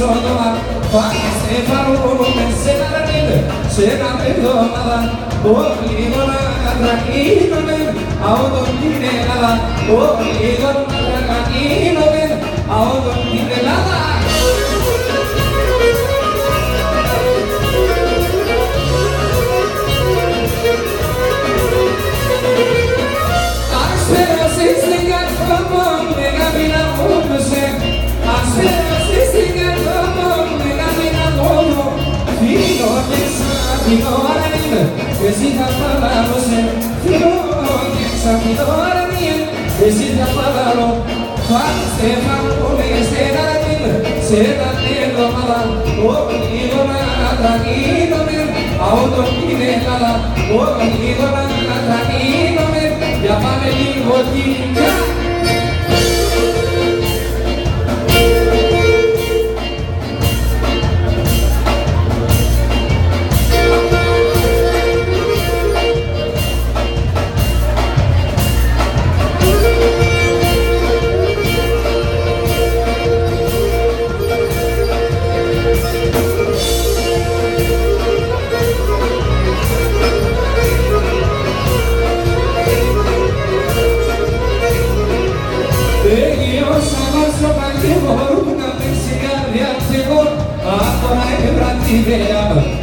Σόδομα, πάνε στεφανούμε σε ένα ρίλ, σε ένα πεδόμαδα, όλοι γόνα κατρακίνομαι, αόντων την Ελλάδα, όλοι γόνα κατρακίνομαι, αόντων την Ελλάδα. Esita palalo se filo que samito armien esita palalo faste famole será será tendo mala o ido na tranquilo me auto tiene nada o ido na tranquilo me ya pameli botinja.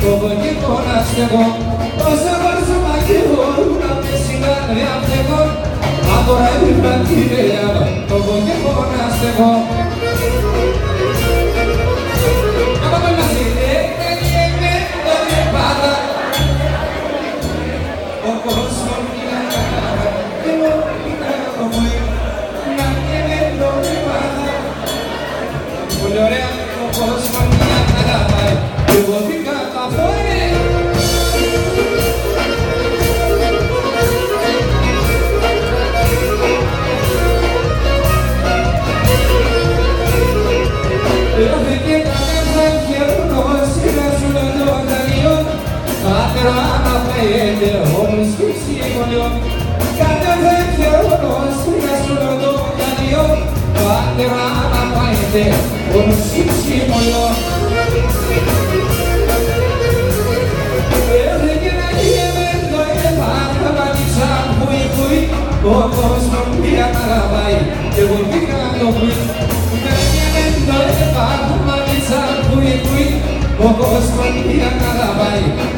Como que conaste con Osa barza ma che una messina ne apego Adora il brandire Como que conaste con Ama la sede che viene dove vada O consumina che lo pina come na che dove vada Colore o consumina nada mai Eu vou ficar pra fora. Eu fiquei na casa que eu não sei na chuva do andarilho. Até lá na frente, vamos esquecer olhou. Cada vez que eu não sei na chuva do andarilho. Até lá na frente, vamos esquecer olhou. Pocos non mi amarai, eu vou ficando ruim. Ganhando de barro, mas pocos non mi amarai.